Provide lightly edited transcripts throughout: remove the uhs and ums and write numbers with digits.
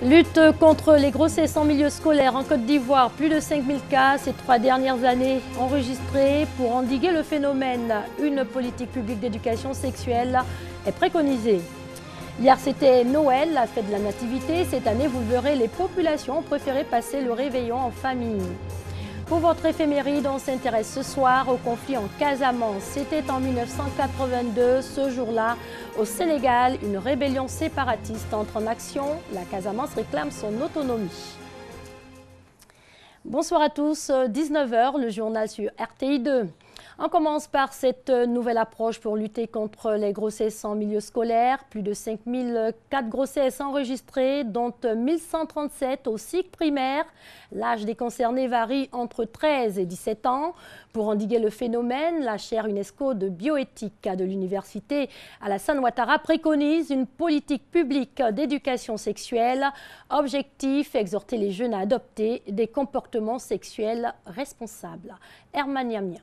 Lutte contre les grossesses en milieu scolaire en Côte d'Ivoire, plus de 5000 cas ces 3 dernières années enregistrés. Pour endiguer le phénomène, une politique publique d'éducation sexuelle est préconisée. Hier c'était Noël, la fête de la nativité. Cette année, vous le verrez, les populations ont préféré passer le réveillon en famille. Pour votre éphéméride, on s'intéresse ce soir au conflit en Casamance. C'était en 1982, ce jour-là, au Sénégal, une rébellion séparatiste entre en action. La Casamance réclame son autonomie. Bonsoir à tous, 19 h, le journal sur RTI 2. On commence par cette nouvelle approche pour lutter contre les grossesses en milieu scolaire. Plus de 5004 grossesses enregistrées, dont 1137 au cycle primaire. L'âge des concernés varie entre 13 et 17 ans. Pour endiguer le phénomène, la chaire UNESCO de bioéthique de l'université Alassane Ouattara préconise une politique publique d'éducation sexuelle. Objectif, exhorter les jeunes à adopter des comportements sexuels responsables. Herman Yamia.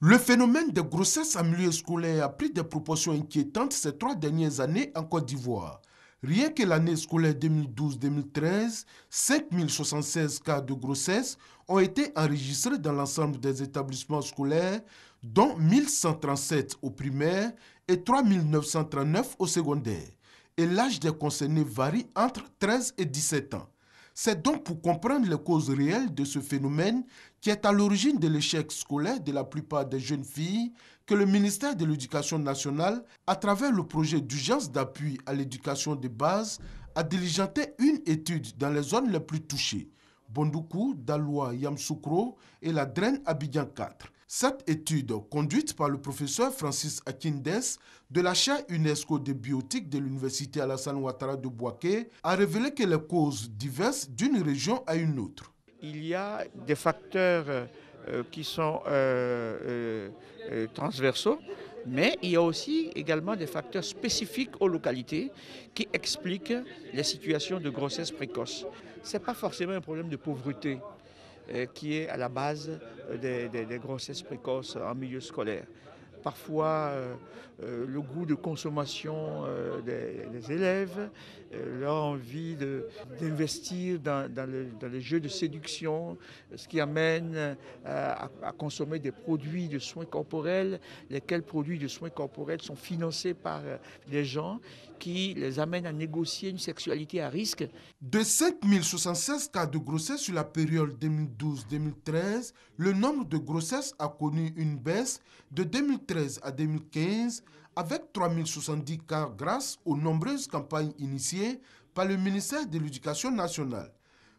Le phénomène de grossesse en milieu scolaire a pris des proportions inquiétantes ces 3 dernières années en Côte d'Ivoire. Rien que l'année scolaire 2012-2013, 5076 cas de grossesse ont été enregistrés dans l'ensemble des établissements scolaires, dont 1137 au primaire et 3939 au secondaire. Et l'âge des concernés varie entre 13 et 17 ans. C'est donc pour comprendre les causes réelles de ce phénomène qui est à l'origine de l'échec scolaire de la plupart des jeunes filles que le ministère de l'Éducation nationale, à travers le projet d'urgence d'appui à l'éducation de base, a diligenté une étude dans les zones les plus touchées, Bondoukou, Daloa, Yamsoukro et la Draine Abidjan 4. Cette étude, conduite par le professeur Francis Akindes de la chaire UNESCO de bioéthique de l'université Alassane Ouattara de Bouaké, a révélé que les causes diverses d'une région à une autre. Il y a des facteurs qui sont transversaux, mais il y a aussi également des facteurs spécifiques aux localités qui expliquent les situations de grossesse précoce. Ce n'est pas forcément un problème de pauvreté qui est à la base des grossesses précoces en milieu scolaire. Parfois, le goût de consommation des élèves, leur envie d'investir dans les jeux de séduction, ce qui amène à consommer des produits de soins corporels, lesquels produits de soins corporels sont financés par des gens qui les amènent à négocier une sexualité à risque. De 5076 cas de grossesse sur la période 2012-2013, le nombre de grossesses a connu une baisse de 2013 à 2015 avec 3070 cas grâce aux nombreuses campagnes initiées par le ministère de l'Éducation nationale.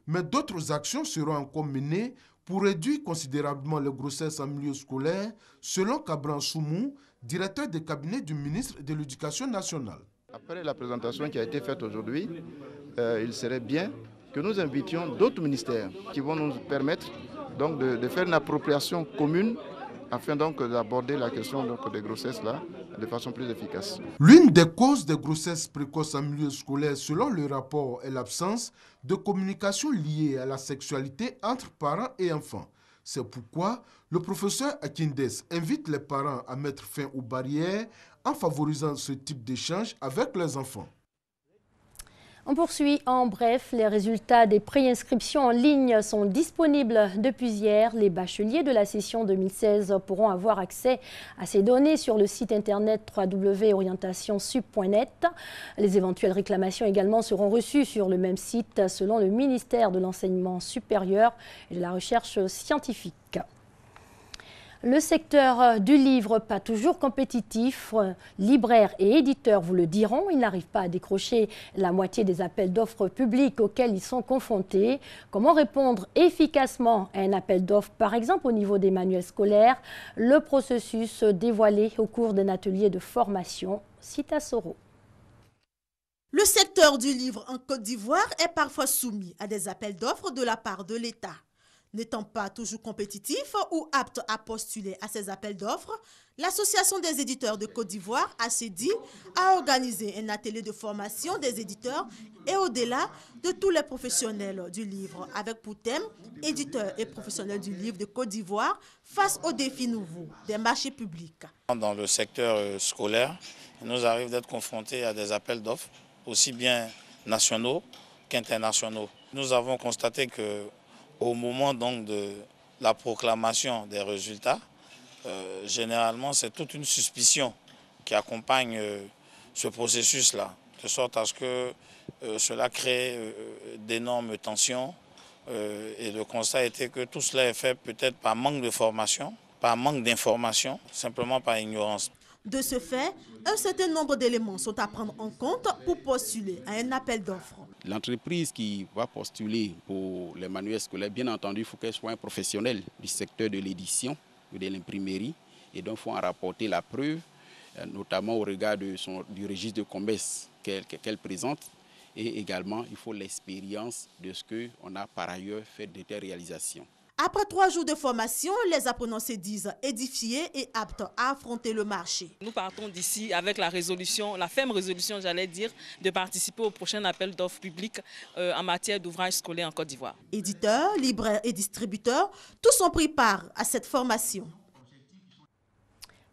Mais d'autres actions seront encore menées pour réduire considérablement les grossesses en milieu scolaire, selon Kabran Soumou, directeur de cabinet du ministre de l'Éducation nationale. Après la présentation qui a été faite aujourd'hui, il serait bien que nous invitions d'autres ministères qui vont nous permettre donc de faire une appropriation commune afin donc d'aborder la question donc, des grossesses là de façon plus efficace. L'une des causes des grossesses précoces en milieu scolaire, selon le rapport, est l'absence de communication liée à la sexualité entre parents et enfants. C'est pourquoi le professeur Akindes invite les parents à mettre fin aux barrières en favorisant ce type d'échange avec les enfants. On poursuit en bref, les résultats des préinscriptions en ligne sont disponibles depuis hier. Les bacheliers de la session 2016 pourront avoir accès à ces données sur le site internet www.orientationsub.net. Les éventuelles réclamations également seront reçues sur le même site selon le ministère de l'Enseignement supérieur et de la Recherche scientifique. Le secteur du livre, pas toujours compétitif, libraires et éditeurs vous le diront, ils n'arrivent pas à décrocher la moitié des appels d'offres publics auxquels ils sont confrontés. Comment répondre efficacement à un appel d'offres, par exemple au niveau des manuels scolaires? Le processus dévoilé au cours d'un atelier de formation. Cita Soro. Le secteur du livre en Côte d'Ivoire est parfois soumis à des appels d'offres de la part de l'État. N'étant pas toujours compétitif ou apte à postuler à ces appels d'offres, l'Association des éditeurs de Côte d'Ivoire, ACEDI, a organisé un atelier de formation des éditeurs et au-delà de tous les professionnels du livre, avec pour thème « Éditeurs et professionnels du livre de Côte d'Ivoire face aux défis nouveaux des marchés publics ». Dans le secteur scolaire, il nous arrive d'être confrontés à des appels d'offres aussi bien nationaux qu'internationaux. Nous avons constaté qu'au moment donc de la proclamation des résultats, généralement c'est toute une suspicion qui accompagne ce processus-là, de sorte à ce que cela crée d'énormes tensions. Et le constat était que tout cela est fait peut-être par manque de formation, par manque d'information, simplement par ignorance. De ce fait, un certain nombre d'éléments sont à prendre en compte pour postuler à un appel d'offres. L'entreprise qui va postuler pour les manuels scolaires, bien entendu, il faut qu'elle soit un professionnel du secteur de l'édition ou de l'imprimerie. Et donc, il faut en rapporter la preuve, notamment au regard du registre de commerce qu'elle présente. Et également, il faut l'expérience de ce qu'on a par ailleurs fait de telles réalisations. Après 3 jours de formation, les apprenants se disent édifiés et aptes à affronter le marché. Nous partons d'ici avec la ferme résolution, j'allais dire, de participer au prochain appel d'offres publiques en matière d'ouvrages scolaires en Côte d'Ivoire. Éditeurs, libraires et distributeurs, tous ont pris part à cette formation.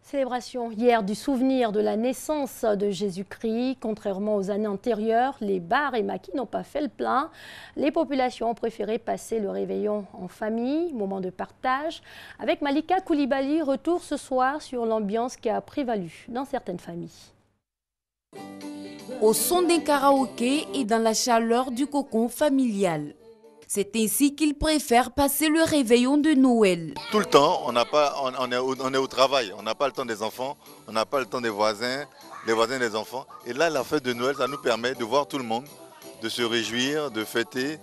Célébration hier du souvenir de la naissance de Jésus-Christ. Contrairement aux années antérieures, les bars et maquis n'ont pas fait le plein. Les populations ont préféré passer le réveillon en famille, moment de partage. Avec Malika Koulibaly, retour ce soir sur l'ambiance qui a prévalu dans certaines familles. Au son d'un karaoké et dans la chaleur du cocon familial. C'est ainsi qu'ils préfèrent passer le réveillon de Noël. Tout le temps, on est au travail, on n'a pas le temps des enfants, on n'a pas le temps des voisins des enfants. Et là, la fête de Noël, ça nous permet de voir tout le monde, de se réjouir, de fêter,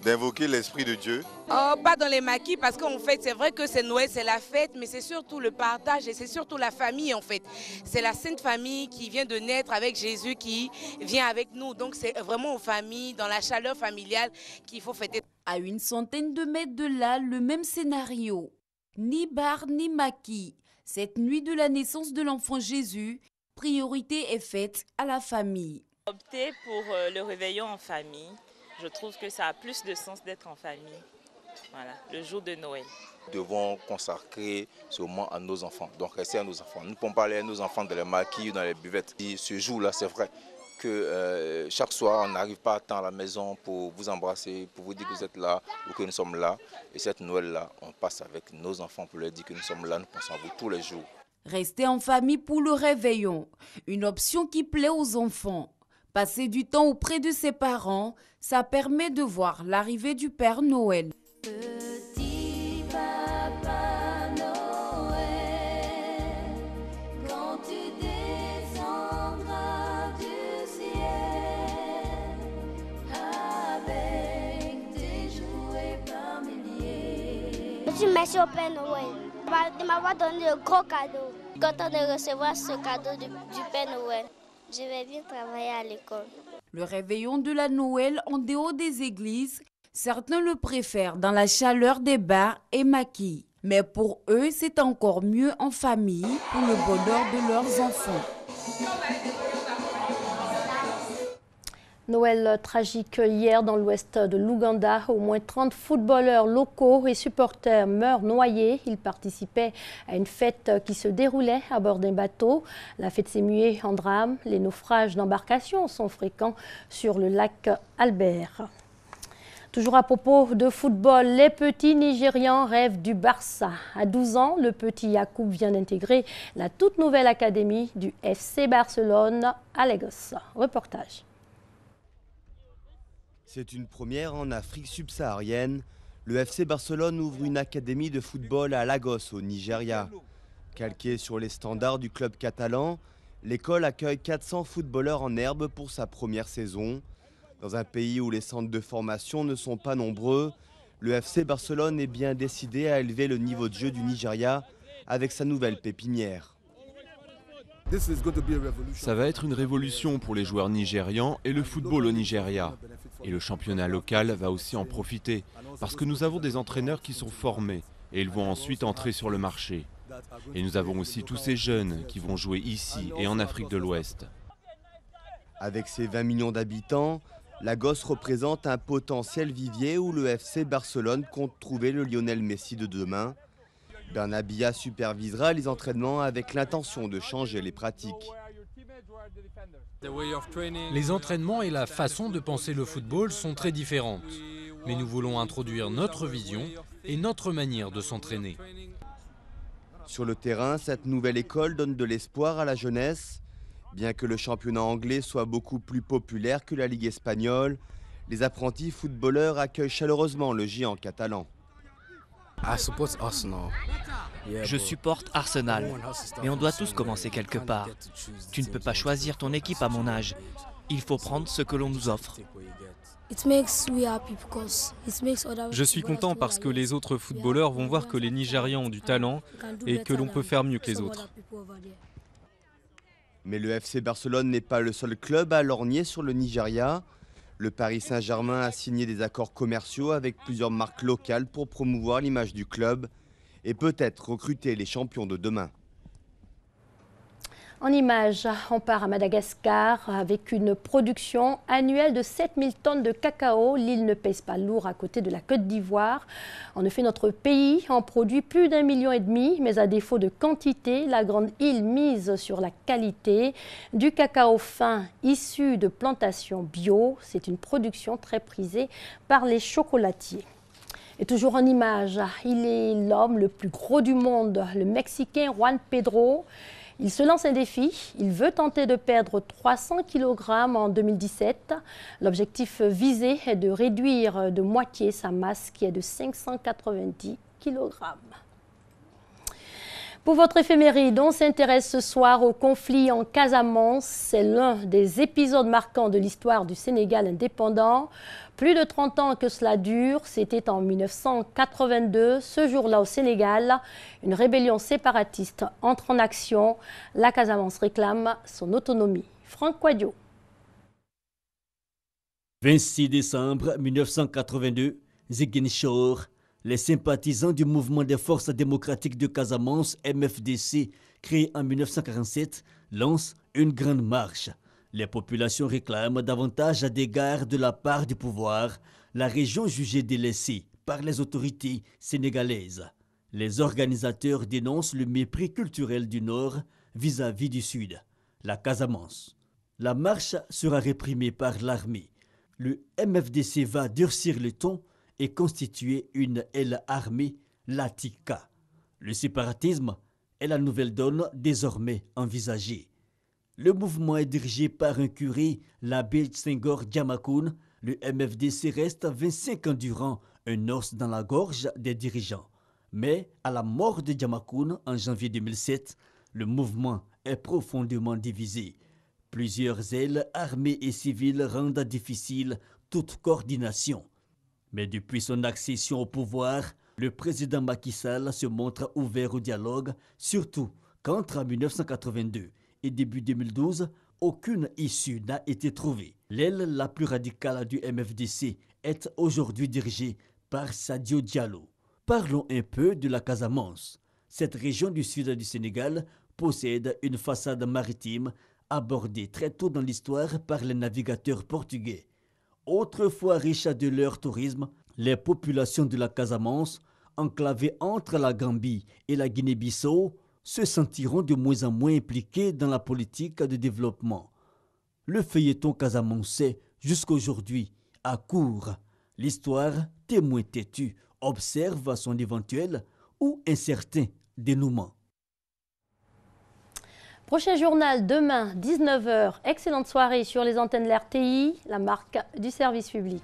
d'invoquer l'Esprit de Dieu. Oh, pas dans les maquis parce qu'en fait c'est vrai que c'est Noël, c'est la fête, mais c'est surtout le partage et c'est surtout la famille en fait. C'est la Sainte Famille qui vient de naître avec Jésus qui vient avec nous. Donc c'est vraiment aux familles, dans la chaleur familiale qu'il faut fêter. À une centaine de mètres de là, le même scénario. Ni bar ni maquis. Cette nuit de la naissance de l'enfant Jésus, priorité est faite à la famille. Opter pour le réveillon en famille. Je trouve que ça a plus de sens d'être en famille, voilà, le jour de Noël. Nous devons consacrer ce moment à nos enfants, donc rester à nos enfants. Nous ne pouvons pas aller à nos enfants dans les maquis ou dans les buvettes. Et ce jour-là, c'est vrai que chaque soir, on n'arrive pas à temps à la maison pour vous embrasser, pour vous dire que vous êtes là ou que nous sommes là. Et cette Noël-là, on passe avec nos enfants pour leur dire que nous sommes là, nous pensons à vous tous les jours. Rester en famille pour le réveillon, une option qui plaît aux enfants. Passer du temps auprès de ses parents, ça permet de voir l'arrivée du Père Noël. Petit Papa Noël, quand tu descendras du ciel, avec tes jouets par milliers. Je dis merci au Père Noël de m'avoir donné de gros cadeaux. Content de recevoir ce cadeau du Père Noël. Je vais bien travailler à l'école. Le réveillon de la Noël en dehors des églises, certains le préfèrent dans la chaleur des bars et maquis. Mais pour eux, c'est encore mieux en famille pour le bonheur de leurs enfants. Noël tragique hier dans l'ouest de l'Ouganda. Au moins 30 footballeurs locaux et supporters meurent noyés. Ils participaient à une fête qui se déroulait à bord d'un bateau. La fête s'est muée en drame. Les naufrages d'embarcations sont fréquents sur le lac Albert. Toujours à propos de football, les petits Nigérians rêvent du Barça. À 12 ans, le petit Yacoub vient d'intégrer la toute nouvelle académie du FC Barcelone à Lagos. Reportage. C'est une première en Afrique subsaharienne. Le FC Barcelone ouvre une académie de football à Lagos, au Nigeria. Calquée sur les standards du club catalan, l'école accueille 400 footballeurs en herbe pour sa première saison. Dans un pays où les centres de formation ne sont pas nombreux, le FC Barcelone est bien décidé à élever le niveau de jeu du Nigeria avec sa nouvelle pépinière. Ça va être une révolution pour les joueurs nigérians et le football au Nigeria. Et le championnat local va aussi en profiter, parce que nous avons des entraîneurs qui sont formés et ils vont ensuite entrer sur le marché. Et nous avons aussi tous ces jeunes qui vont jouer ici et en Afrique de l'Ouest. Avec ses 20 millions d'habitants, Lagos représente un potentiel vivier où le FC Barcelone compte trouver le Lionel Messi de demain. Bernabia supervisera les entraînements avec l'intention de changer les pratiques. Les entraînements et la façon de penser le football sont très différentes. Mais nous voulons introduire notre vision et notre manière de s'entraîner. Sur le terrain, cette nouvelle école donne de l'espoir à la jeunesse. Bien que le championnat anglais soit beaucoup plus populaire que la Ligue espagnole, les apprentis footballeurs accueillent chaleureusement le géant catalan. Je supporte Arsenal, mais on doit tous commencer quelque part. Tu ne peux pas choisir ton équipe à mon âge. Il faut prendre ce que l'on nous offre. Je suis content parce que les autres footballeurs vont voir que les Nigérians ont du talent et que l'on peut faire mieux que les autres. Mais le FC Barcelone n'est pas le seul club à lorgner sur le Nigeria. Le Paris Saint-Germain a signé des accords commerciaux avec plusieurs marques locales pour promouvoir l'image du club et peut-être recruter les champions de demain. En images, on part à Madagascar avec une production annuelle de 7000 tonnes de cacao. L'île ne pèse pas lourd à côté de la Côte d'Ivoire. En effet, notre pays en produit plus d'1,5 million, mais à défaut de quantité, la grande île mise sur la qualité du cacao fin issu de plantations bio. C'est une production très prisée par les chocolatiers. Et toujours en images, il est l'homme le plus gros du monde, le Mexicain Juan Pedro. Il se lance un défi, il veut tenter de perdre 300 kg en 2017. L'objectif visé est de réduire de moitié sa masse qui est de 590 kg. Pour votre éphéméride, on s'intéresse ce soir au conflit en Casamance. C'est l'un des épisodes marquants de l'histoire du Sénégal indépendant. Plus de 30 ans que cela dure, c'était en 1982. Ce jour-là au Sénégal, une rébellion séparatiste entre en action. La Casamance réclame son autonomie. Franck Quadio. 26 décembre 1982, Ziguinchor. Les sympathisants du mouvement des forces démocratiques de Casamance, MFDC, créé en 1947, lancent une grande marche. Les populations réclament davantage d'égards de la part du pouvoir, la région jugée délaissée par les autorités sénégalaises. Les organisateurs dénoncent le mépris culturel du Nord vis-à-vis du Sud, la Casamance. La marche sera réprimée par l'armée. Le MFDC va durcir le ton et constituer une aile armée, l'Atika. Le séparatisme est la nouvelle donne désormais envisagée. Le mouvement est dirigé par un curé, l'abbé Senghor Djamakoun. Le MFDC reste 25 ans durant un os dans la gorge des dirigeants. Mais à la mort de Djamakoun en janvier 2007, le mouvement est profondément divisé. Plusieurs ailes armées et civiles rendent difficile toute coordination. Mais depuis son accession au pouvoir, le président Macky Sall se montre ouvert au dialogue, surtout qu'entre 1982 et début 2012, aucune issue n'a été trouvée. L'aile la plus radicale du MFDC est aujourd'hui dirigée par Sadio Diallo. Parlons un peu de la Casamance. Cette région du sud du Sénégal possède une façade maritime abordée très tôt dans l'histoire par les navigateurs portugais. Autrefois riches de leur tourisme, les populations de la Casamance, enclavées entre la Gambie et la Guinée-Bissau, se sentiront de moins en moins impliquées dans la politique de développement. Le feuilleton casamançais, jusqu'aujourd'hui, a cours. L'histoire, témoin têtu, observe son éventuel ou incertain dénouement. Prochain journal demain, 19 h. Excellente soirée sur les antennes de l'RTI, la marque du service public.